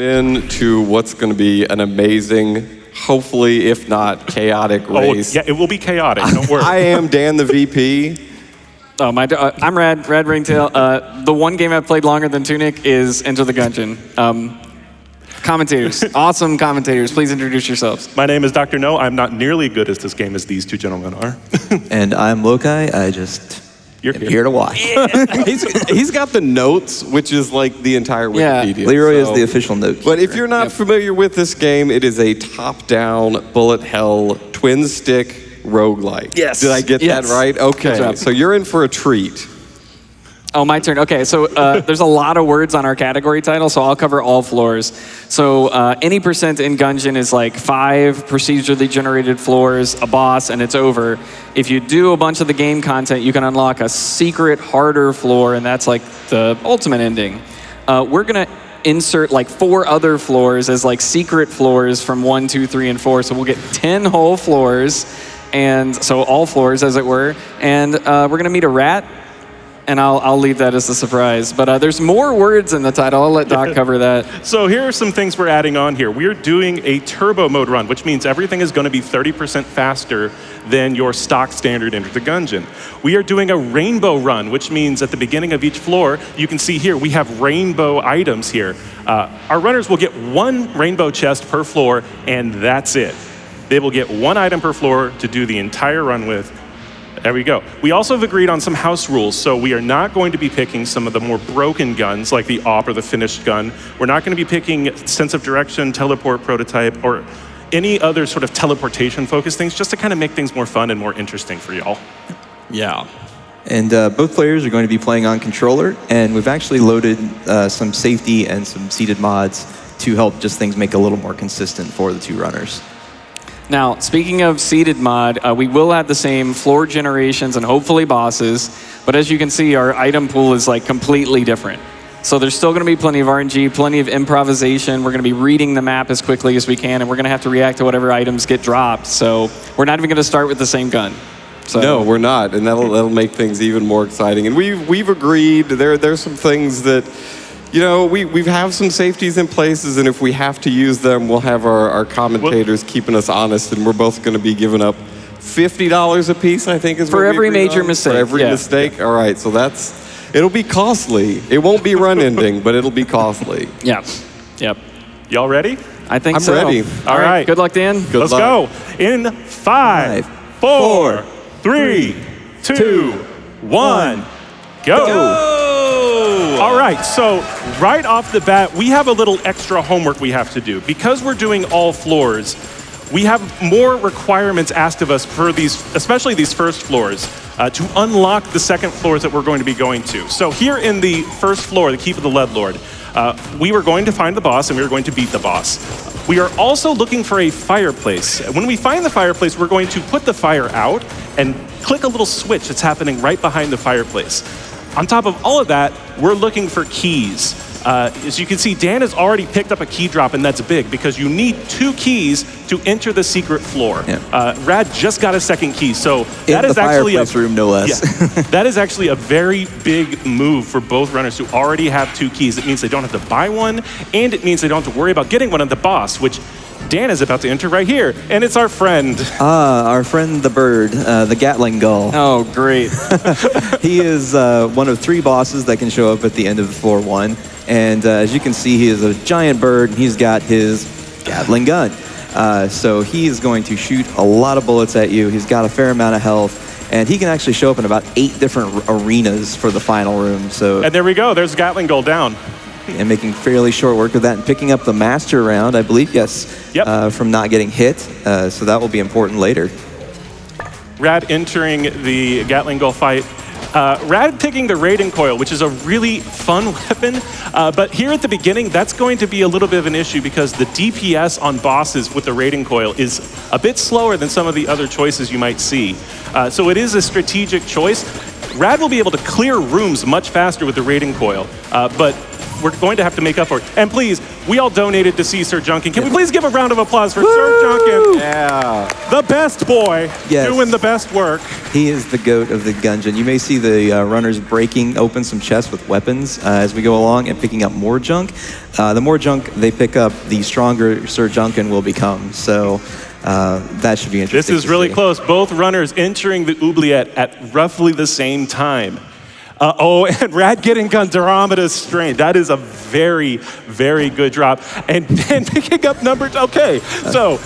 Into what's going to be an amazing, hopefully, if not chaotic race. Yeah, it will be chaotic. Don't worry. I am Dan the VP. Oh, I'm RadRingtail. The one game I've played longer than Tunic is Enter the Gungeon. Commentators, awesome commentators. Please introduce yourselves. My name is Dr. No. I'm not nearly good at this game as these two gentlemen are. And I'm Lokai. I just am here to watch. He's got the notes, which is like the entire Wikipedia. Yeah. Leroy is the official note keeper. But if you're not familiar with this game, it is a top-down bullet hell twin stick roguelike. Yes. Did I get that right? Okay. So you're in for a treat. Oh, my turn. Okay, so there's a lot of words on our category title, so I'll cover all floors. So any percent in Gungeon is like 5 procedurally generated floors, a boss, and it's over. If you do a bunch of the game content, you can unlock a secret, harder floor, and that's like the ultimate ending. We're going to insert like 4 other floors as like secret floors from 1, 2, 3, and 4, so we'll get 10 whole floors, and so all floors, as it were. And we're going to meet a rat. And I'll leave that as a surprise. But there's more words in the title. I'll let Doc cover that. So here are some things we're adding on here. We're doing a turbo mode run, which means everything is going to be 30% faster than your stock standard Enter the Gungeon. We are doing a rainbow run, which means at the beginning of each floor, you can see here, we have rainbow items here. Our runners will get 1 rainbow chest per floor, and that's it. They will get 1 item per floor to do the entire run with. There we go. We also have agreed on some house rules, so we are not going to be picking some of the more broken guns, like the AWP or the finished gun. We're not going to be picking sense of direction, teleport prototype, or any other sort of teleportation-focused things, just to kind of make things more fun and more interesting for y'all. Yeah. And both players are going to be playing on controller, and we've actually loaded some safety and some seated mods to help just things make a little more consistent for the 2 runners. Now, speaking of seeded mod, we will have the same floor generations and hopefully bosses, but as you can see, our item pool is like completely different. So there's still gonna be plenty of RNG, plenty of improvisation. We're gonna be reading the map as quickly as we can, and we're gonna have to react to whatever items get dropped. So we're not even gonna start with the same gun. So. No, we're not, and that'll make things even more exciting. And we've agreed, there's some things that, you know, we have some safeties in places, and if we have to use them, we'll have our commentators keeping us honest, and we're both going to be giving up $50 a piece, I think, is for every major mistake. For every mistake. All right, so it'll be costly. It won't be run ending, but it'll be costly. Yep. Y'all ready? I think so. I'm ready. All right. Good luck, Dan. Let's go. In 5, 4, 3, 2, 1, go. All right, so right off the bat, we have a little extra homework we have to do. Because we're doing all floors, we have more requirements asked of us for these, especially these first floors, to unlock the second floors that we're going to be going to. So here in the first floor, the Keep of the Lead Lord, we were going to find the boss and we were going to beat the boss. We are also looking for a fireplace. When we find the fireplace, we're going to put the fire out and click a little switch that's happening right behind the fireplace. On top of all of that, we're looking for keys. As you can see, Dan has already picked up a key drop, and that's big because you need 2 keys to enter the secret floor. Yeah. Rad just got a second key, so that is actually fireplace room, no less. Yeah, that is actually a very big move for both runners who already have 2 keys. It means they don't have to buy one, and it means they don't have to worry about getting one on the boss, which Dan is about to enter right here, and it's our friend. Our friend the bird, the Gatling gull. Oh, great. He is one of 3 bosses that can show up at the end of floor 1. And as you can see, he is a giant bird, and he's got his Gatling gun. So he is going to shoot a lot of bullets at you. He's got a fair amount of health, and he can actually show up in about 8 different arenas for the final room. So. And there we go. There's Gatling gull down. And making fairly short work of that and picking up the master round, I believe, yes, from not getting hit. So that will be important later. Rad entering the Gatling gull fight. Rad picking the Raiden coil, which is a really fun weapon, but here at the beginning, that's going to be a little bit of an issue because the DPS on bosses with the Raiden coil is a bit slower than some of the other choices you might see. So it is a strategic choice. Rad will be able to clear rooms much faster with the Raiden coil, but we're going to have to make up for it. And please, we all donated to see Sir Junkin. Can we please give a round of applause for Sir Junkin? Yeah. The best boy, Yes. doing the best work. He is the goat of the Gungeon. You may see the runners breaking open some chests with weapons as we go along and picking up more junk. The more junk they pick up, the stronger Sir Junkin will become. So that should be interesting. This is really close. Both runners entering the oubliette at roughly the same time. And Rad getting Andromeda's strain. That is a very, very good drop. And picking up number two. Okay, so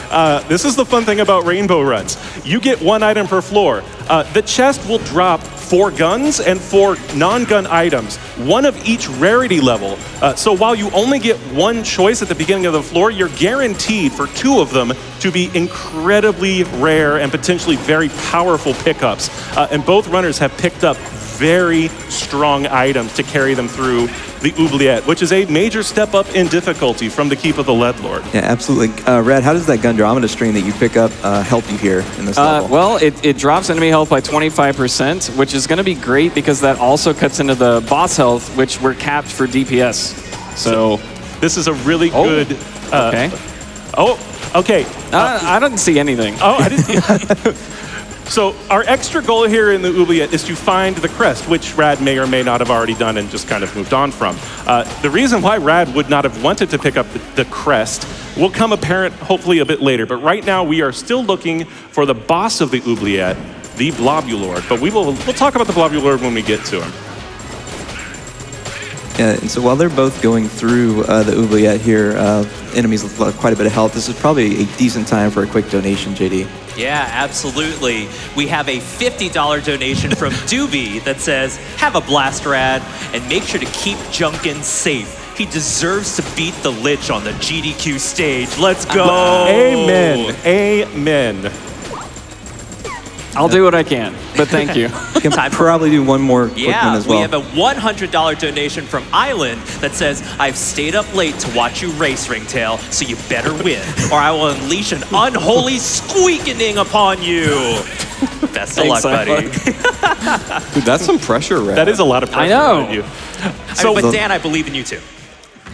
this is the fun thing about rainbow runs. You get one item per floor. The chest will drop 4 guns and 4 non-gun items, one of each rarity level. So while you only get one choice at the beginning of the floor, you're guaranteed for 2 of them to be incredibly rare and potentially very powerful pickups. And both runners have picked up very strong items to carry them through the oubliette, which is a major step up in difficulty from the Keep of the Lead Lord. Yeah, absolutely. Rad, how does that Gundramida strain that you pick up help you here in this level? Well, it drops enemy health by 25%, which is going to be great because that also cuts into the boss health, which we're capped for DPS. So this is a really good... Okay. Okay. I don't see anything. I didn't... So our extra goal here in the oubliette is to find the crest, which Rad may or may not have already done and just kind of moved on from. The reason why Rad would not have wanted to pick up the crest will come apparent hopefully a bit later. But right now we are still looking for the boss of the oubliette, the Blobulord. But we'll talk about the Blobulord when we get to him. Yeah, and so while they're both going through the oubliette here, enemies with quite a bit of health, this is probably a decent time for a quick donation, JD. Yeah, absolutely. We have a $50 donation from Doobie that says, have a blast, Rad, and make sure to keep Junkin safe. He deserves to beat the Lich on the GDQ stage. Let's go. Amen. Amen. I'll do what I can, but thank you. You can probably do one more quick one as well. We have a $100 donation from Island that says, I've stayed up late to watch you race, Ringtail, so you better win, or I will unleash an unholy squeakening upon you. Best of luck, buddy. Dude, that's some pressure, Rad. That is a lot of pressure I know. on you. But Dan, I believe in you too.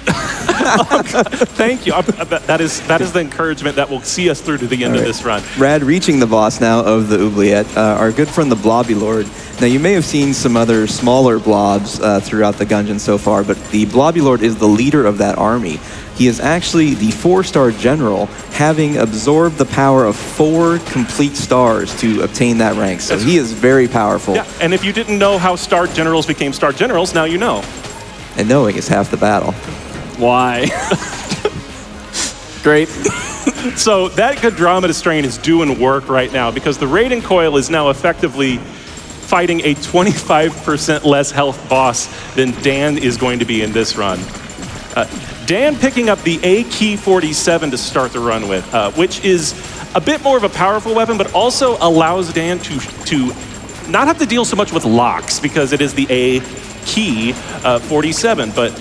Thank you. That is the encouragement that will see us through to the end of this run. Rad reaching the boss now of the oubliette, our good friend the Blobulord. Now you may have seen some other smaller blobs throughout the Gungeon so far, but the Blobulord is the leader of that army. He is actually the 4-star general, having absorbed the power of 4 complete stars to obtain that rank. So he is very powerful. Yeah, and if you didn't know how star generals became star generals, now you know. And knowing is half the battle. Why? Great. So that Andromeda strain is doing work right now because the Raiden Coil is now effectively fighting a 25% less health boss than Dan is going to be in this run. Dan picking up the AK-47 to start the run with, which is a bit more of a powerful weapon, but also allows Dan to not have to deal so much with locks because it is the AK-47. But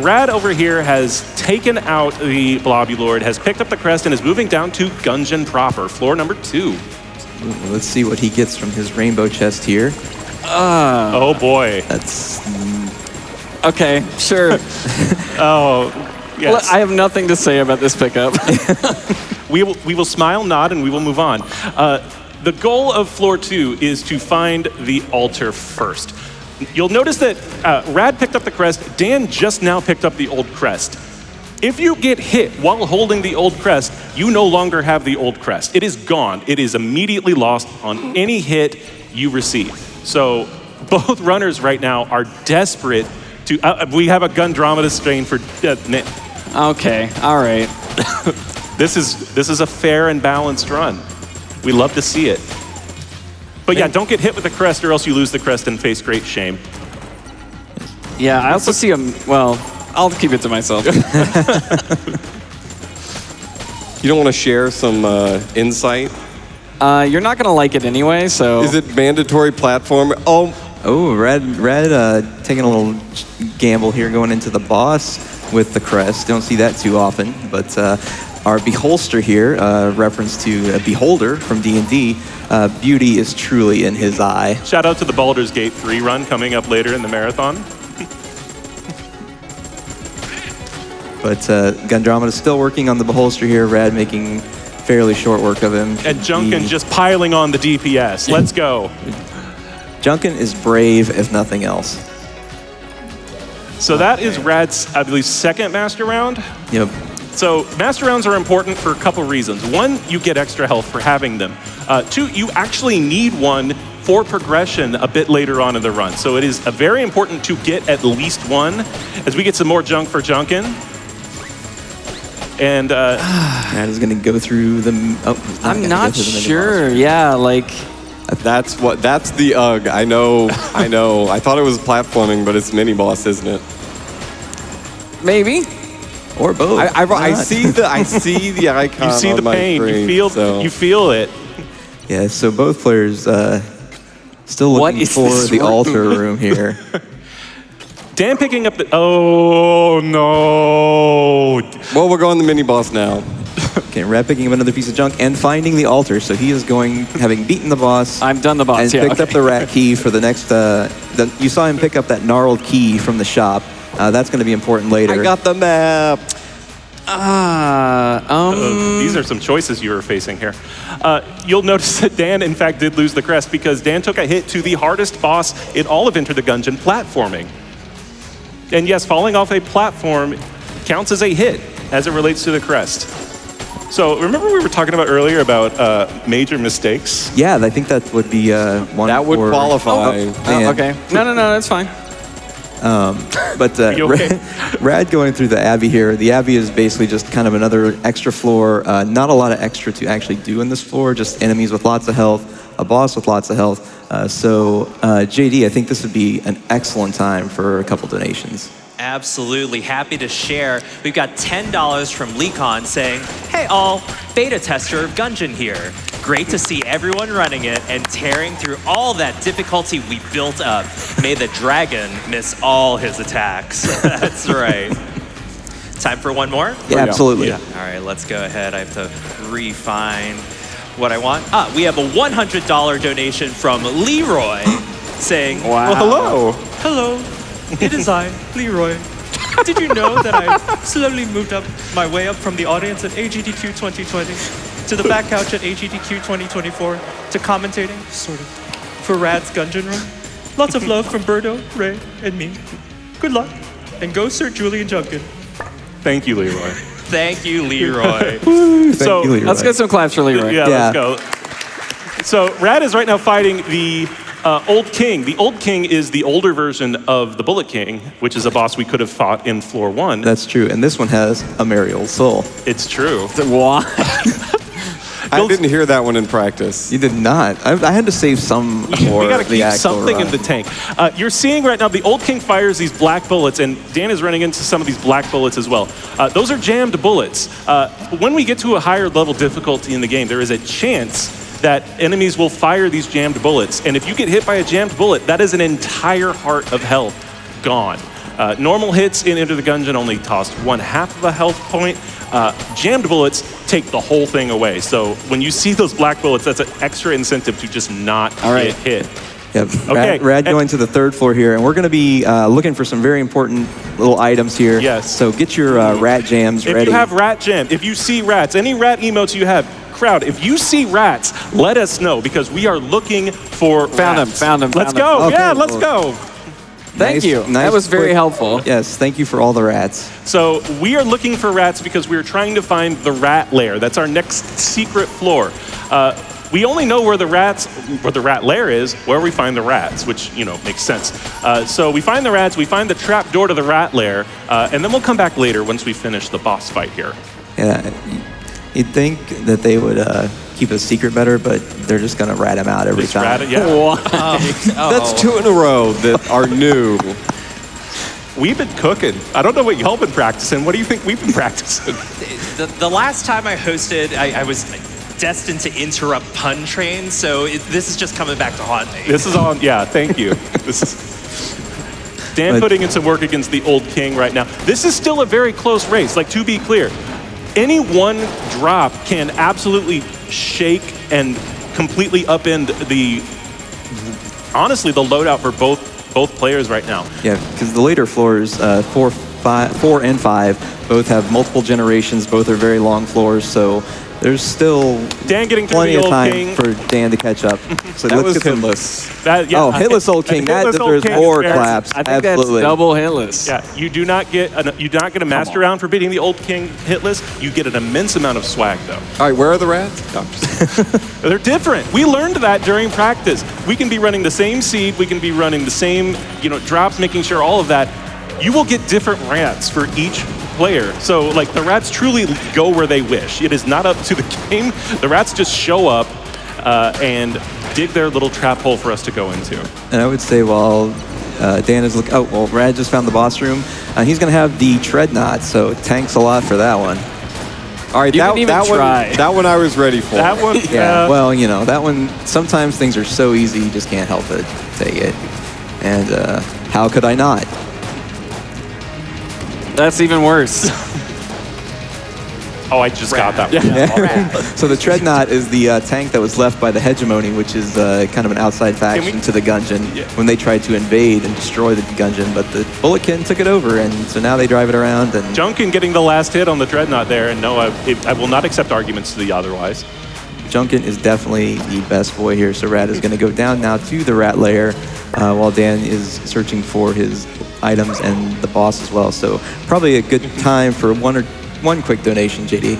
Rad over here has taken out the Blobulord, has picked up the crest, and is moving down to Gungeon proper, floor number 2. Let's see what he gets from his rainbow chest here. Oh boy. That's... Okay, sure. Oh, yes. I have nothing to say about this pickup. We will smile, nod, and we will move on. The goal of floor 2 is to find the altar first. You'll notice that Rad picked up the crest. Dan just now picked up the old crest. If you get hit while holding the old crest, you no longer have the old crest. It is gone. It is immediately lost on any hit you receive. So both runners right now are desperate to... we have a Gundramida strain for... Okay, all right. This is a fair and balanced run. We love to see it. But yeah, don't get hit with the crest or else you lose the crest and face great shame. Yeah, I also see him... Well, I'll keep it to myself. You don't want to share some insight? You're not going to like it anyway, so... Is it mandatory platform? Oh, Rad taking a little gamble here going into the boss with the crest. Don't see that too often, but our Beholster here, reference to a Beholder from D&D, beauty is truly in his eye. Shout out to the Baldur's Gate 3 run coming up later in the marathon. But Gundramada's still working on the beholster here. Rad making fairly short work of him. And Junkin just piling on the DPS. Let's go. Junkin is brave, if nothing else. So that is Rad's, I believe, second master round. Yep. So master rounds are important for a couple reasons. One, you get extra health for having them. Two, you actually need one for progression a bit later on in the run. So it is very important to get at least one. As we get some more junk for Junkin. And Rad is going to go through the... Oh, I'm not sure. Yeah, like... That's the UG. I know. I thought it was platforming, but it's mini boss, isn't it? Maybe. Or both. I see the icon. you see on the my pain. screen, You feel it. Yeah, so both players still What looking is for this the room? altar room here. Dan picking up the... Oh, no. Well, we're going the mini boss now. Okay, Rad picking up another piece of junk and finding the altar. So he is going, having beaten the boss. I'm done the boss, and yeah, picked up okay. the rat key for the next... you saw him pick up that gnarled key from the shop. That's going to be important later. I got the map. These are some choices you were facing here. You'll notice that Dan, in fact, did lose the crest because Dan took a hit to the hardest boss in all of Enter the Gungeon, platforming. And yes, falling off a platform counts as a hit as it relates to the crest. So remember we were talking about earlier about major mistakes? Yeah, I think that would be one That would for- qualify. Oh, okay. No, that's fine. But You okay? Rad going through the Abbey here. The Abbey is basically just kind of another extra floor. Not a lot of extra to actually do in this floor, just enemies with lots of health, a boss with lots of health. So JD, I think this would be an excellent time for a couple donations. Absolutely. Happy to share. We've got $10 from Lecon saying, hey all, beta tester of Gungeon here. Great to see everyone running it and tearing through all that difficulty we built up. May the dragon miss all his attacks. That's right. Time for one more? Yeah, absolutely. Yeah. All right, let's go ahead. I have to refine what I want. We have a $100 donation from Leroy saying, Wow. Well, hello. hello, it is I, Leroy. Did you know that I slowly moved up my way up from the audience at AGDQ 2020 to the back couch at AGDQ 2024 to commentating, sort of, for Rad's Gungeon Room? Lots of love from Birdo, Ray, and me. Good luck, and go Sir Julian Junkin. Thank you, Leroy. Thank you, Leroy. So you, Leroy. Let's get some claps for Leroy. Yeah, Yeah. let's go. So Rad is right now fighting the Old King. The Old King is the older version of the Bullet King, which is a boss we could have fought in floor 1. That's true. And this one has a merry old soul. It's true. Why? I didn't hear that one in practice. You did not. I had to save some for We gotta the keep actual something run. in the tank. You're seeing right now the Old King fires these black bullets, and Dan is running into some of these black bullets as well. Those are jammed bullets. When we get to a higher level difficulty in the game, there is a chance that enemies will fire these jammed bullets. And if you get hit by a jammed bullet, that is an entire heart of health gone. Normal hits in Enter the Gungeon only cost 1/2 of a health point. Jammed bullets take the whole thing away. So when you see those black bullets, that's an extra incentive to just not get hit. Yep. Okay. Rad going to the third floor here, and we're going to be looking for some very important little items here. Yes. So get your rat jams If ready. you have rat jam, if you see rats, any rat emotes you have, crowd, if you see rats, let us know because we are looking for Found rats. them. Let's Found go. them. Yeah, Okay, let's well- go. Thank Nice- you. nice That was very quick- helpful. Yes, thank you for all the rats. So we are looking for rats because we're trying to find the rat lair. That's our next secret floor. We only know where the rat lair is, where we find the rats, which, makes sense. So we find the rats, we find the trap door to the rat lair, and then we'll come back later once we finish the boss fight here. Yeah, you'd think that they would keep a secret better, but they're just going to rat him out every Just time. rat it, yeah. That's 2 in a row that are new. We've been cooking. I don't know what y'all been practicing. What do you think we've been practicing? The last time I hosted, I was destined to interrupt Pun Train, so this is just coming back to haunt me. This is on, yeah, thank you. This is Dan putting in some work against the Old King right now. This is still a very close race, like to be clear. Any one drop can absolutely shake and completely upend honestly, the loadout for both players right now. Yeah, because the later floors, 4 and 5 both have multiple generations. Both are very long floors, so there's still Dan getting through plenty the of old time king. for Dan to catch up. So That was let's get some. hitless. Oh, hitless old king! That Hitless Old deserves King more is very- claps. I think Absolutely. that's double hitless. Yeah, you do not get a master round for beating the old king hitless. You get an immense amount of swag though. All right, where are the rats? No, I'm just- They're different. We learned that during practice. We can be running the same seed. We can be running the same, drops, making sure all of that. You will get different rats for each player. So, like, the rats truly go where they wish. It is not up to the game. The rats just show up and dig their little trap hole for us to go into. And I would say while Dan is looking, Rad just found the boss room. He's going to have the Treadnought, so tanks a lot for that one. All right, You didn't even try. that one I was ready for. That one, Yeah, well, that one, sometimes things are so easy, you just can't help it, take it. And how could I not? That's even worse. oh, I just got that one. Yeah. So the Treadnought is the tank that was left by the Hegemony, which is kind of an outside faction to the Gungeon when they tried to invade and destroy the Gungeon, but the Bulletkin took it over, and so now they drive it around. And Junkin getting the last hit on the Dreadnought there, and no, I will not accept arguments to the otherwise. Junkin is definitely the best boy here, so Rad is going to go down now to the rat lair while Dan is searching for his items and the boss as well. So probably a good time for one quick donation, JD.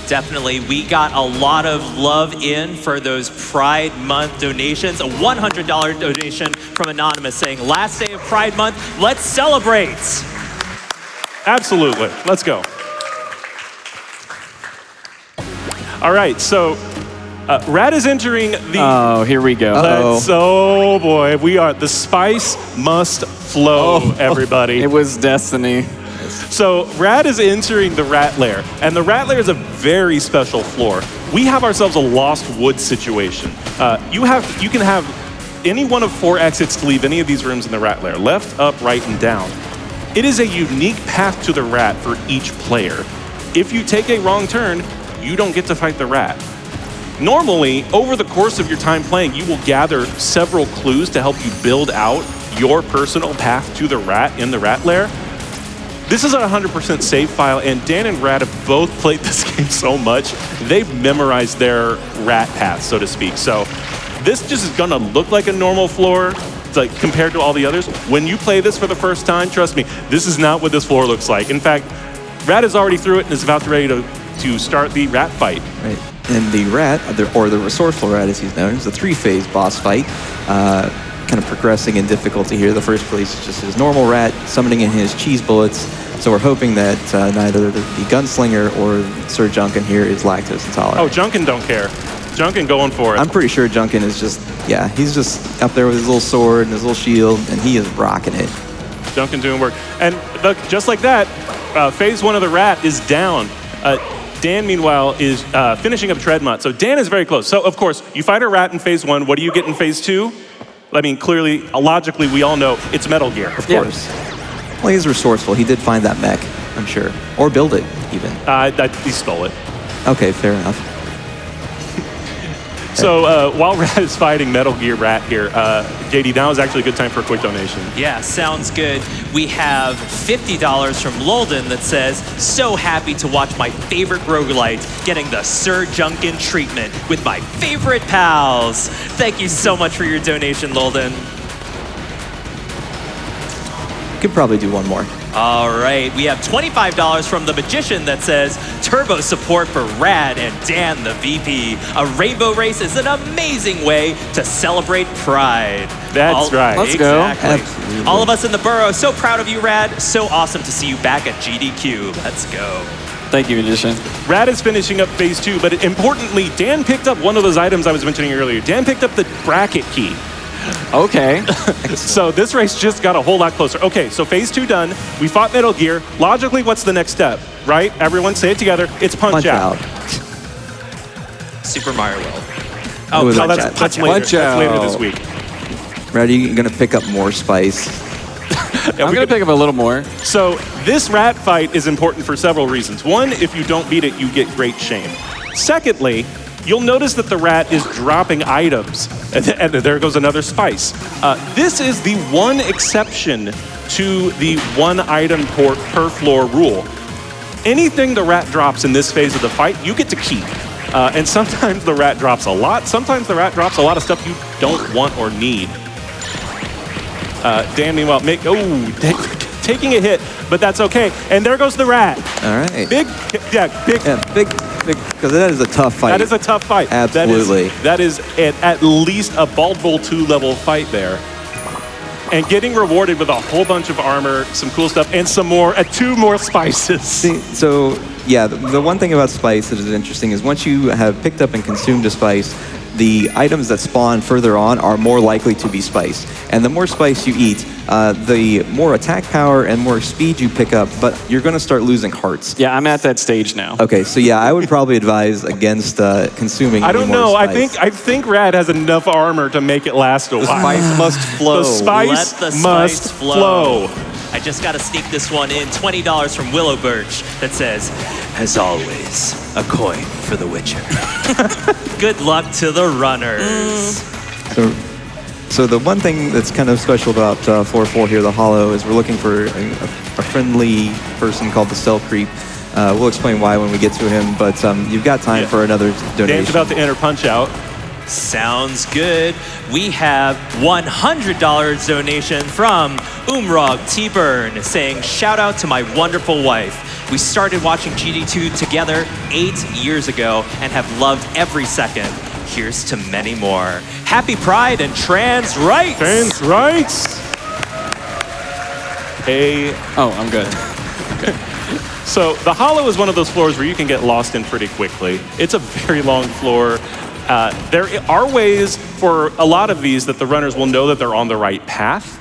Definitely. We got a lot of love in for those Pride Month donations. A $100 donation from Anonymous saying, last day of Pride Month, let's celebrate. Absolutely. Let's go. All right, so Rad is entering the... Oh, here we go. Oh boy, the spice must flow, everybody. It was destiny. So Rad is entering the rat lair, and the rat lair is a very special floor. We have ourselves a lost woods situation. You can have any one of 4 exits to leave any of these rooms in the rat lair, left, up, right, and down. It is a unique path to the rat for each player. If you take a wrong turn, you don't get to fight the rat. Normally, over the course of your time playing, you will gather several clues to help you build out your personal path to the rat in the rat lair. This is a 100% save file, and Dan and Rad have both played this game so much, they've memorized their rat path, so to speak. So this just is gonna look like a normal floor, like compared to all the others. When you play this for the first time, trust me, this is not what this floor looks like. In fact, Rad is already through it and is about ready to start the rat fight. Right. And the rat, or the resourceful rat as he's known, is a 3-phase boss fight. Kind of progressing in difficulty here. The first place is just his normal rat, summoning in his cheese bullets. So we're hoping that neither the gunslinger or Sir Junkin here is lactose intolerant. Oh, Junkin don't care. Junkin going for it. I'm pretty sure Junkin is he's just up there with his little sword and his little shield, and he is rocking it. Junkin doing work. And look, just like that, phase 1 of the rat is down. Dan, meanwhile, is finishing up Treadnought. So Dan is very close. So, of course, you fight a rat in phase 1. What do you get in phase 2? I mean, clearly, logically, we all know it's Metal Gear. Of course. Well, he's resourceful. He did find that mech, I'm sure. Or build it, even. He stole it. Okay, fair enough. So while Rat is fighting Metal Gear Rat here, JD, now is actually a good time for a quick donation. Yeah, sounds good. We have $50 from Lolden that says, so happy to watch my favorite roguelite getting the Sir Junkin treatment with my favorite pals. Thank you so much for your donation, Lolden. Could probably do one more. All right, we have $25 from the Magician that says, turbo support for Rad and Dan the VP. A rainbow race is an amazing way to celebrate Pride. That's right. Let's go. Absolutely. All of us in the borough, so proud of you, Rad. So awesome to see you back at GDQ. Let's go. Thank you, Magician. Rad is finishing up phase 2, but importantly, Dan picked up one of those items I was mentioning earlier. Dan picked up the bracket key. Okay. So this race just got a whole lot closer. Okay, so phase 2 done. We fought Metal Gear. Logically, what's the next step, right? Everyone say it together. It's Punch Out. Super Mario World. Oh, No, Punch that's Out. Punch later. Punch That's later Out. this week. Rad, are you going to pick up more spice? I'm going to pick up a little more. So this rat fight is important for several reasons. One, if you don't beat it, you get great shame. Secondly, you'll notice that the rat is dropping items. And there goes another spice. This is the one exception to the 1 item per floor rule. Anything the rat drops in this phase of the fight, you get to keep. And sometimes the rat drops a lot. Sometimes the rat drops a lot of stuff you don't want or need. Dan, meanwhile, taking a hit, but that's okay. And there goes the rat. All right. Big, because that is a tough fight. That is a tough fight. Absolutely. That is at least a Bald Bull 2 level fight there. And getting rewarded with a whole bunch of armor, some cool stuff, and 2 more spices. See, so, yeah, the one thing about spice that is interesting is once you have picked up and consumed a spice, the items that spawn further on are more likely to be spice. And the more spice you eat, the more attack power and more speed you pick up, but you're going to start losing hearts. Yeah, I'm at that stage now. Okay, so yeah, I would probably advise against consuming I don't any more know. spice. I think Rad has enough armor to make it last a while. The spice must flow. The spice Let the must spice flow. I just got to sneak this one in. $20 from Willow Birch that says, as always, a coin for the Witcher. Good luck to the runners. So the one thing that's kind of special about 4-4 here, the Hollow, is we're looking for a friendly person called the Cell Creep. We'll explain why when we get to him, but you've got time for another donation. Dan's about to enter Punch Out. Sounds good. We have $100 donation from Umrog T-Burn saying, shout out to my wonderful wife. We started watching GD2 together 8 years ago and have loved every second. Here's to many more. Happy Pride and trans rights. Trans rights. Oh, I'm good. So the Hollow is one of those floors where you can get lost in pretty quickly. It's a very long floor. There are ways for a lot of these that the runners will know that they're on the right path.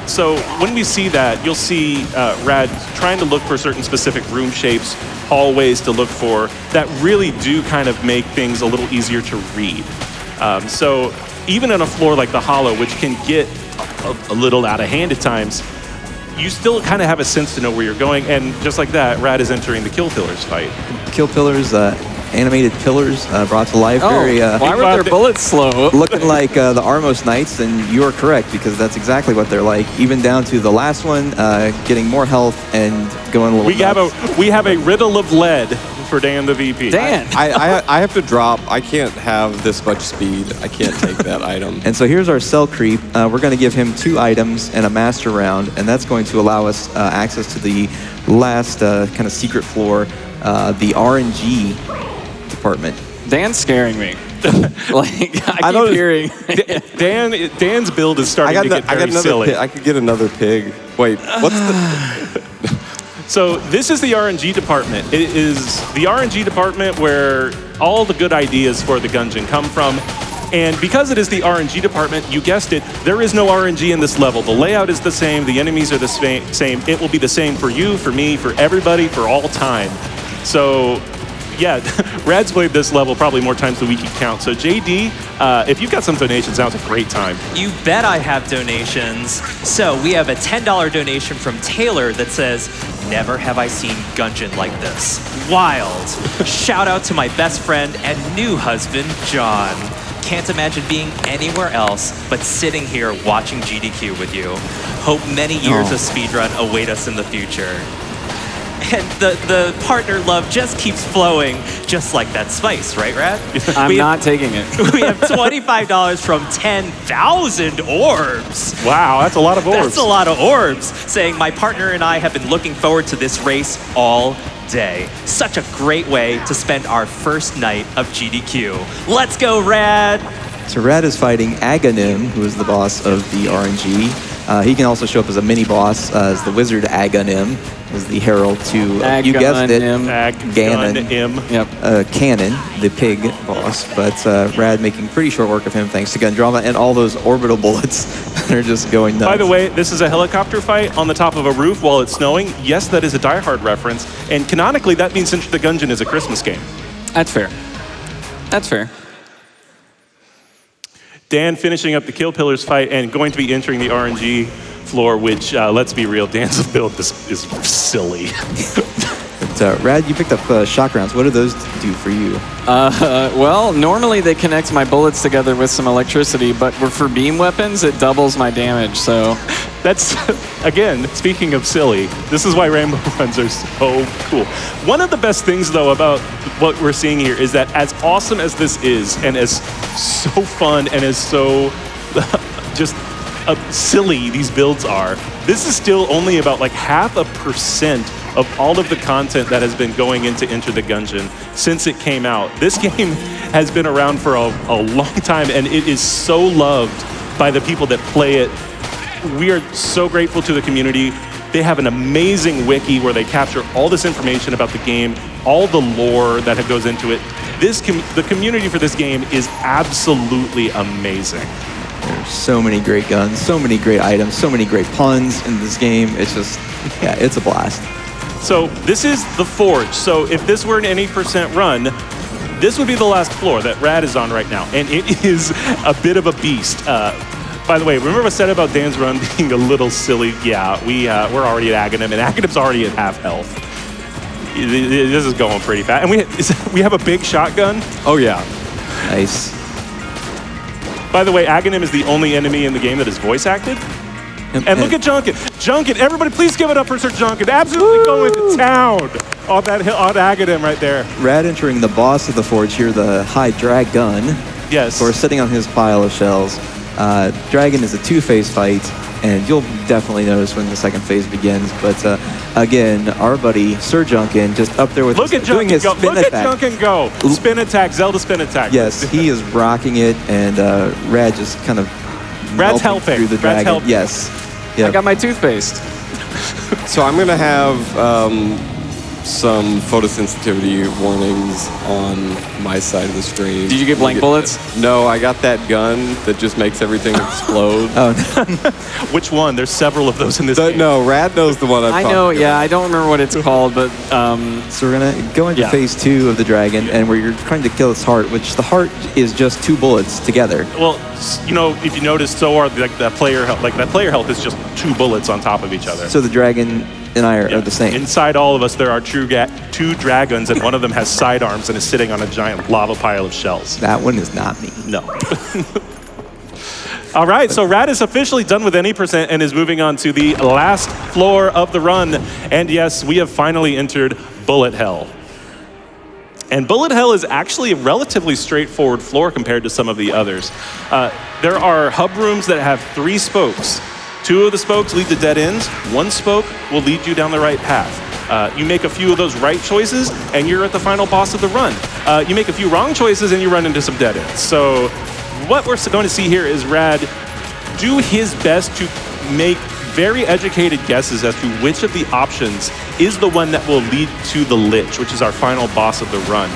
So when we see that, you'll see Rad trying to look for certain specific room shapes, hallways to look for that really do kind of make things a little easier to read. So even on a floor like the Hollow, which can get a little out of hand at times, you still kind of have a sense to know where you're going. And just like that, Rad is entering the Kill Pillars fight. Kill Pillars, animated pillars brought to life. Why were their bullets slow? Looking like the Armos Knights, and you are correct, because that's exactly what they're like. Even down to the last one, getting more health and going a little nuts. We have a riddle of lead for DanTheVP. Dan! I have to drop. I can't have this much speed. I can't take that item. And so here's our Cell Creep. We're going to give him 2 items and a Master Round, and that's going to allow us access to the last kind of secret floor, the RNG department. Dan's scaring me. I keep hearing. Dan's build is starting to get very silly. I could get another pig. Wait, what's the... So this is the RNG department. It is the RNG department where all the good ideas for the Gungeon come from. And because it is the RNG department, you guessed it, there is no RNG in this level. The layout is the same, the enemies are the same. It will be the same for you, for me, for everybody, for all time. So yeah, Rad's played this level probably more times than we can count. So JD, if you've got some donations, now's a great time. You bet I have donations. So we have a $10 donation from Taylor that says, never have I seen Gungeon like this. Wild. Shout out to my best friend and new husband, John. Can't imagine being anywhere else but sitting here watching GDQ with you. Hope many years of speedrun await us in the future. And the partner love just keeps flowing, just like that spice, right, Rad? I'm not taking it. We have $25 from 10,000 orbs. Wow, that's a lot of orbs. That's a lot of orbs, saying my partner and I have been looking forward to this race all day. Such a great way to spend our first night of GDQ. Let's go, Rad! So Rad is fighting Aghanim, who is the boss of the RNG. He can also show up as a mini-boss, as the wizard Aghanim, as the herald to, you guessed it, Ganon. Yep. Cannon, the pig boss. But Rad making pretty short work of him thanks to gun drama and all those orbital bullets that are just going nuts. By the way, this is a helicopter fight on the top of a roof while it's snowing. Yes, that is a Die Hard reference. And canonically, that means Enter the Gungeon is a Christmas game. That's fair. That's fair. Dan finishing up the Kill Pillars fight and going to be entering the RNG floor, which, let's be real, Dan's build is silly. But, Rad, you picked up shock rounds. What do those do for you? Well, normally they connect my bullets together with some electricity, but for beam weapons, it doubles my damage, so... That's again, speaking of silly, this is why rainbow runs are so cool. One of the best things, though, about what we're seeing here is that as awesome as this is, and as so fun, and as so just silly these builds are, this is still only about like 0.5% of all of the content that has been going into Enter the Gungeon since it came out. This game has been around for a long time, and it is so loved by the people that play it. We are so grateful to the community. They have an amazing wiki where they capture all this information about the game, all the lore that goes into it. The community for this game is absolutely amazing. There's so many great guns, so many great items, so many great puns in this game. It's just, yeah, it's a blast. So this is the Forge. So if this were an any percent run, this would be the last floor that Rad is on right now. And it is a bit of a beast. By the way, remember what I said about Dan's run being a little silly? Yeah, we're already at Aghanim, and Aghanim's already at half health. This is going pretty fast. And we have a big shotgun. Oh, yeah. Nice. By the way, Aghanim is the only enemy in the game that is voice acted. And look at Junkin. Junkin, everybody please give it up for Sir Junkin. Absolutely going to town on Aghanim right there. Rad entering the boss of the Forge here, the High Dragon. Yes. Or sitting on his pile of shells. Dragon is a two-phase fight, and you'll definitely notice when the second phase begins. But again, our buddy Sir Junkin just up there with doing his spin attack. Look at Junkin go. Spin attack, Zelda spin attack. Yes, he is rocking it, and Rad just kind of Rad's helping. through the Rad's dragon. helping. Yes. I Yep. got my toothpaste. So I'm going to have some photosensitivity warnings on my side of the stream. Did you get blank bullets? No, I got that gun that just makes everything explode. Which one? There's several of those in this game. No, Rad knows the one I'm I talking know, about. yeah, I don't remember what it's called, but So we're gonna go into Yeah. phase 2 of the dragon, and where you're trying to kill its heart, which the heart is just 2 bullets together. Well, you know, if you notice, so are that player health. Like that player health is just 2 bullets on top of each other. So the dragon and I are the same. Inside all of us, there are 2 dragons, and one of them has sidearms and is sitting on a giant lava pile of shells. That one is not me. No. All right, so Rad is officially done with any percent and is moving on to the last floor of the run. And yes, we have finally entered Bullet Hell. And Bullet Hell is actually a relatively straightforward floor compared to some of the others. There are hub rooms that have 3 spokes. 2 of the spokes lead to dead ends. 1 spoke will lead you down the right path. You make a few of those right choices, and you're at the final boss of the run. You make a few wrong choices, and you run into some dead ends. So what we're going to see here is Rad do his best to make very educated guesses as to which of the options is the one that will lead to the Lich, which is our final boss of the run.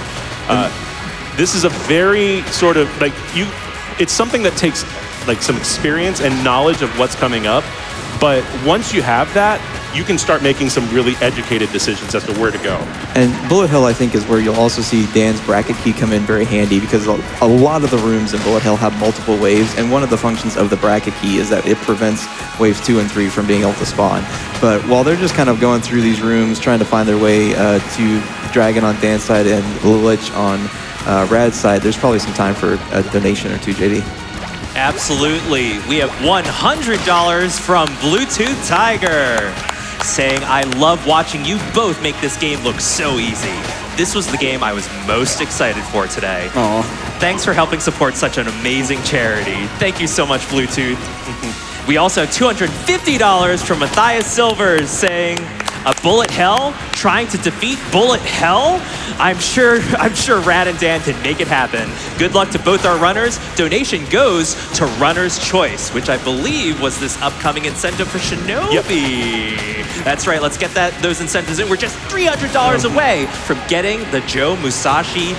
This is a very sort of like it's something that takes like some experience and knowledge of what's coming up. But once you have that, you can start making some really educated decisions as to where to go. And Bullet Hell, I think, is where you'll also see Dan's bracket key come in very handy, because a lot of the rooms in Bullet Hell have multiple waves, and one of the functions of the bracket key is that it prevents waves 2 and 3 from being able to spawn. But while they're just kind of going through these rooms, trying to find their way to Dragon on Dan's side and Lich on Rad's side, there's probably some time for a donation or two, JD. Absolutely. We have $100 from Bluetooth Tiger saying, I love watching you both make this game look so easy. This was the game I was most excited for today. Aw. Thanks for helping support such an amazing charity. Thank you so much, Bluetooth. We also have $250 from Matthias Silvers saying, a Bullet Hell? Trying to defeat Bullet Hell? I'm sure Rad and Dan can make it happen. Good luck to both our runners. Donation goes to Runner's Choice, which I believe was this upcoming incentive for Shinobi. Yep. That's right, let's get those incentives in. We're just $300 away from getting the Joe Musashi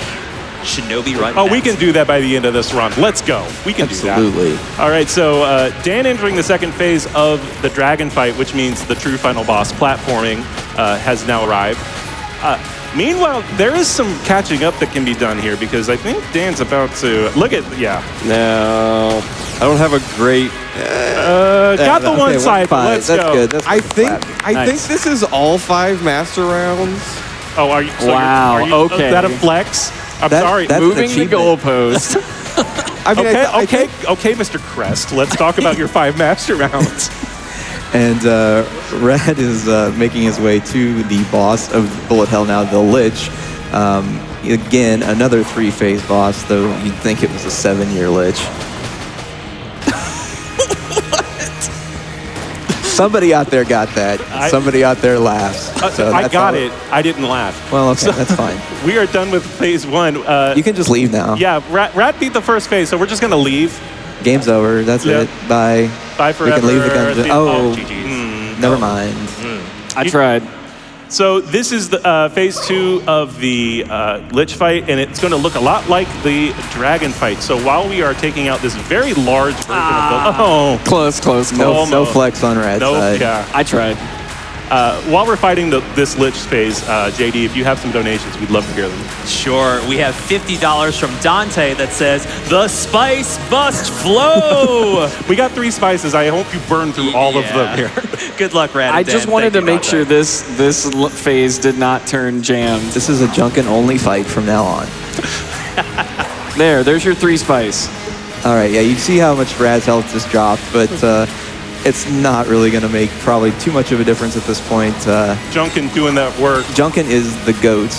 Shinobi run. Oh, we can do that by the end of this run. Let's go. We can do that. Absolutely. All right, so Dan entering the second phase of the dragon fight, which means the true final boss platforming has now arrived. Meanwhile, there is some catching up that can be done here, because I think Dan's about to No, I don't have a great. got the one side. Let's That's go. good. That's I think Nice. this is all 5 master rounds. Oh, are you? So Wow, Are you, okay. Is that a flex? I'm That- sorry. that's- Moving the achievement. goalpost. I mean, I think- Okay, Mr. Crest. Let's talk about your 5 master rounds. And Rad is making his way to the boss of Bullet Hell now, the Lich. Again, another 3-phase boss, though you'd think it was a 7-year Lich. Somebody out there got that. Somebody out there laughs. So I got it. I didn't laugh. Well, okay, that's fine. We are done with phase 1. You can just leave now. Yeah, Rat beat the first phase, so we're just going to leave. Game's over. That's it. Bye. Bye forever. You can leave the gun. Oh, GG's. never mind. I tried. So this is the phase 2 of the Lich fight, and it's going to look a lot like the dragon fight. So while we are taking out this very large version of the... Close. No flex on Rad's side. Yeah. I tried. While we're fighting this Lich phase, JD, if you have some donations, we'd love to hear them. Sure, we have $50 from Dante that says, "The spice must flow." We got 3 spices. I hope you burn through all of them here. Good luck, Rad. I just wanted to make sure this phase did not turn jammed. This is a Junkin only fight from now on. There's your 3 spice. All right, yeah, you see how much Rad's health just dropped, but it's not really going to make probably too much of a difference at this point. Junkin doing that work. Junkin is the GOAT.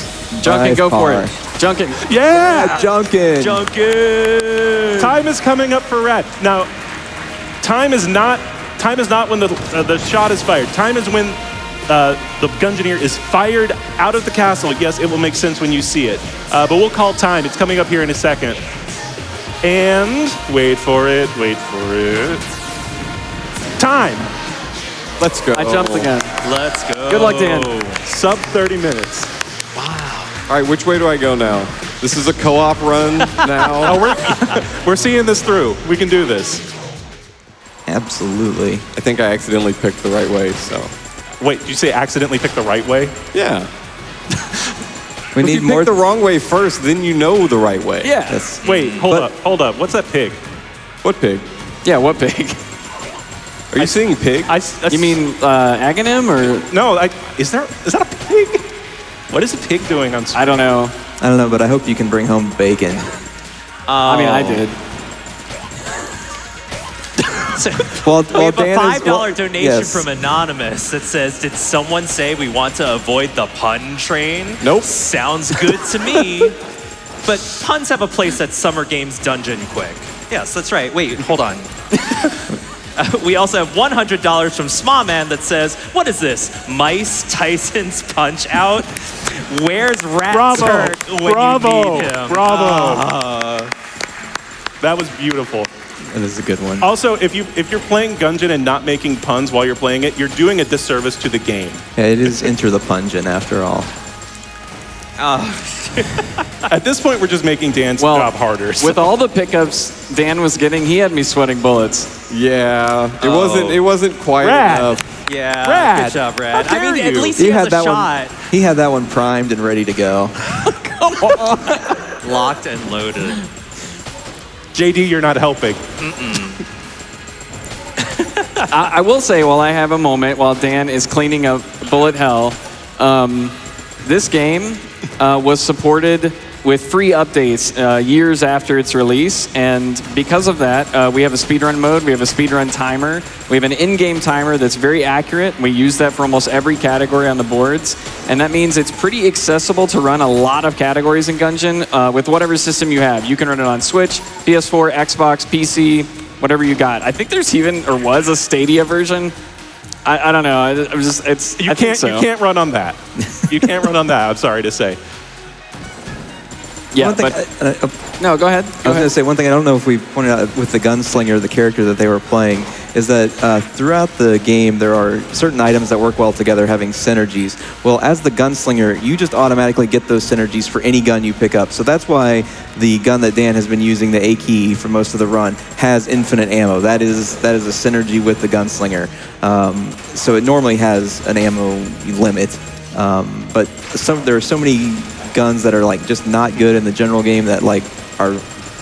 Junkin, go for it. Junkin. Yeah! Junkin! Time is coming up for Rad. Now, time is not when the shot is fired. Time is when the Gungeoneer is fired out of the castle. Yes, it will make sense when you see it. But we'll call time. It's coming up here in a second. And wait for it. Time. Let's go. I jumped again. Let's go. Good luck, Dan. Sub 30 minutes. All right, which way do I go now? This is a co-op run now. We're seeing this through. We can do this. Absolutely. I think I accidentally picked the right way, so. Wait, did you say accidentally pick the right way? Yeah. We If need you more. pick the wrong way first, then you know the right way. Yeah. Wait, hold up. What's that pig? What pig? Yeah, what pig? Are you seeing pig? You mean Aghanim or? No, is that a pig? What is a pig doing on screen? I don't know. I don't know, but I hope you can bring home bacon. I mean, I did. Well, We have a Dan is- $5 donation yes. from Anonymous that says, "Did someone say we want to avoid the pun train?" Nope. Sounds good to me. But puns have a place at Summer Games Dungeon Quick. Yes, that's right. Wait, hold on. We also have $100 from Smawman that says, "What is this? Mice Tyson's Punch Out? Where's Rat Turk when you need him?" Bravo. That was beautiful. That is a good one. Also, if you're playing Gungeon and not making puns while you're playing it, you're doing a disservice to the game. Yeah, it is Enter the Pungeon after all. At this point, we're just making Dan's job harder. so- With all the pickups Dan was getting, he had me sweating bullets. Yeah. It wasn't quite Rad. enough. Yeah, Rad, good job, Rad. how I mean, dare at you. least he has a that shot. one. He had that one primed and ready to go. Locked and loaded. JD, you're not helping. I will say, while I have a moment, while Dan is cleaning up Bullet Hell, this game was supported with free updates years after its release, and because of that, we have a speedrun mode, we have a speedrun timer, we have an in-game timer that's very accurate. We use that for almost every category on the boards, and that means it's pretty accessible to run a lot of categories in Gungeon with whatever system you have. You can run it on Switch, PS4, Xbox, PC, whatever you got. I think there's even, or was, a Stadia version. I don't know. You can't run on that. You can't run on that, I'm sorry to say. Yeah, One thing, but no, go ahead. I was going to say one thing I don't know if we pointed out with the gunslinger, the character that they were playing, is that throughout the game there are certain items that work well together having synergies. Well, as the gunslinger, you just automatically get those synergies for any gun you pick up. So that's why the gun that Dan has been using, the AK for most of the run, has infinite ammo. That is a synergy with the gunslinger. So it normally has an ammo limit. But there are so many guns that are like just not good in the general game that like are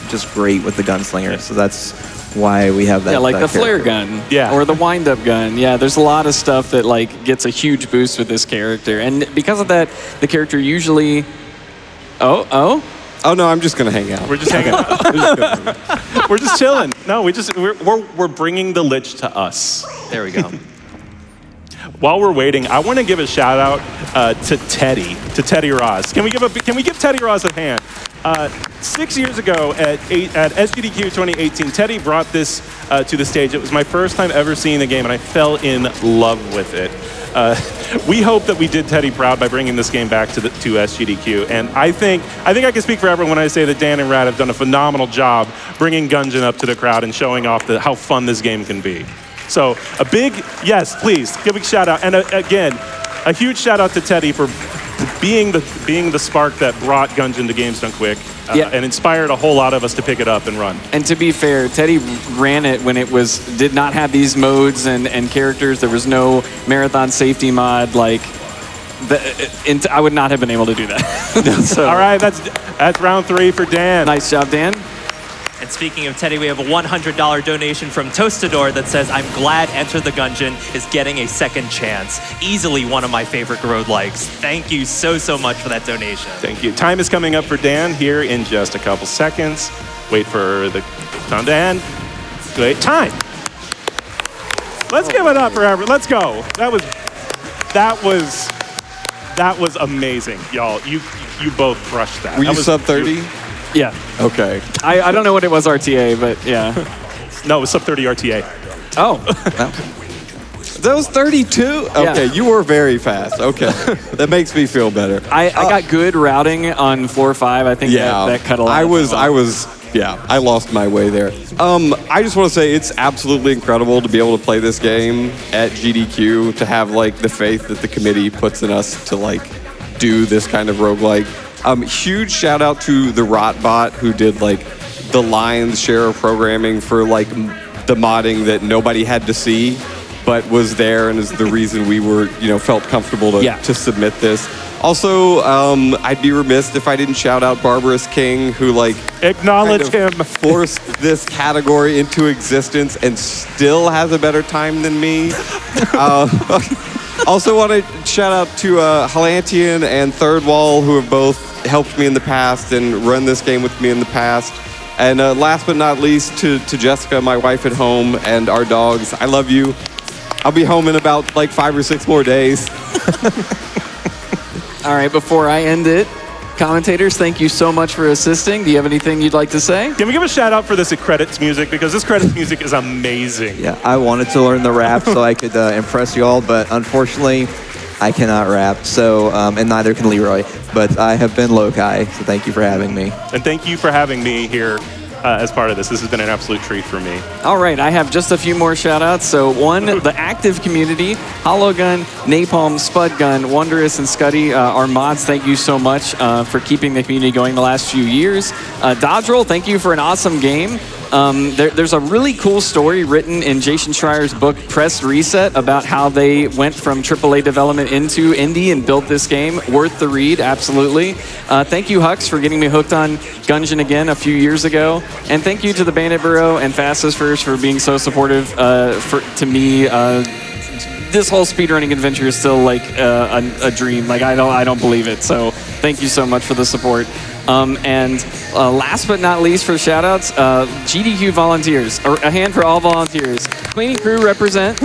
just great with the gunslinger. So that's why we have that. Yeah, like that the flare character. gun. Yeah. Or the wind-up gun. Yeah, there's a lot of stuff that like gets a huge boost with this character. And because of that, the character usually... Oh, no, I'm just gonna hang out. We're just hanging out. We're just chilling. No, we're bringing the Lich to us. There we go. while we're waiting, I want to give a shout out to Teddy Ross. Can we give Teddy Ross a hand? 6 years ago at SGDQ 2018, Teddy brought this to the stage. It was my first time ever seeing the game, and I fell in love with it. We hope that we did Teddy proud by bringing this game back to SGDQ, and I think I can speak for everyone when I say that Dan and Rad have done a phenomenal job bringing Gungeon up to the crowd and showing off how fun this game can be. So a big yes, please give a shout out, and again, a huge shout out to Teddy for being the spark that brought Gungeon to Games Done Quick and inspired a whole lot of us to pick it up and run. And to be fair, Teddy ran it when it did not have these modes and characters. There was no marathon safety mod. Like, I would not have been able to do that. So, all right, that's round 3 for Dan. Nice job, Dan. And speaking of Teddy, we have a $100 donation from Toastador that says, I'm glad Enter the Gungeon is getting a second chance. Easily one of my favorite roguelikes. Thank you so much for that donation. Thank you. Time is coming up for Dan here in just a couple seconds. Wait for the time, Dan. Wait, time. Let's give it up for everyone. Let's go. That was amazing, y'all. You both crushed that. Were you sub 30? Yeah. Okay. I don't know what it was RTA, but yeah. No, it was sub 30 RTA. Oh. That was 32? Okay, Yeah. you were very fast. Okay. That makes me feel better. I got good routing on 4-5. I think that cut a lot. I lost my way there. I just want to say it's absolutely incredible to be able to play this game at GDQ, to have like the faith that the committee puts in us to like do this kind of roguelike. Huge shout out to the Rotbot who did like the lion's share of programming for like the modding that nobody had to see, but was there and is the reason we were, felt comfortable to submit this. Also, I'd be remiss if I didn't shout out Barbarous King, who like acknowledge him, forced this category into existence and still has a better time than me. Also want to shout out to Halantian and Third Wall, who have both helped me in the past and run this game with me in the past. And last but not least, to Jessica, my wife at home, and our dogs. I love you. I'll be home in about like 5 or 6 more days. All right, before I end it, commentators, thank you so much for assisting. Do you have anything you'd like to say? Can we give a shout out for this credits music? Because this credits music is amazing. Yeah, I wanted to learn the rap so I could impress you all, but unfortunately, I cannot rap. So, and neither can Leroy. But I have been Lokai, so thank you for having me. And thank you for having me here as part of this. This has been an absolute treat for me. All right, I have just a few more shout outs. So one, the active community, Hollowgun, Napalm, Spudgun, Wondrous, and Scuddy, our mods, thank you so much for keeping the community going the last few years. Dodge Roll, thank you for an awesome game. There's a really cool story written in Jason Schreier's book, Press Reset, about how they went from AAA development into indie and built this game. Worth the read, absolutely. Thank you, Hux, for getting me hooked on Gungeon again a few years ago. And thank you to the Bandit Bureau and Fastest First for being so supportive to me. This whole speedrunning adventure is still like a dream. Like I don't believe it. So thank you so much for the support. And last but not least for shout-outs, GDQ volunteers. A hand for all volunteers. Cleaning crew represent.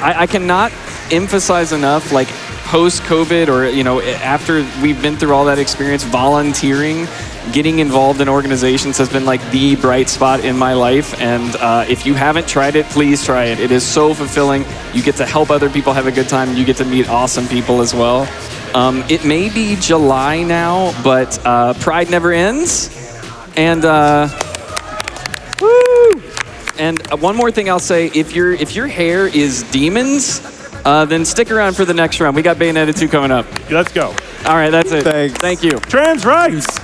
I cannot emphasize enough, like post-COVID or, after we've been through all that experience, volunteering, getting involved in organizations has been like the bright spot in my life. And if you haven't tried it, please try it. It is so fulfilling. You get to help other people have a good time. You get to meet awesome people as well. It may be July now, but Pride never ends. And woo! And one more thing I'll say: if your hair is demons, then stick around for the next round. We got Bayonetta 2 coming up. Let's go. All right, that's it. Thanks. Thank you. Trans rights.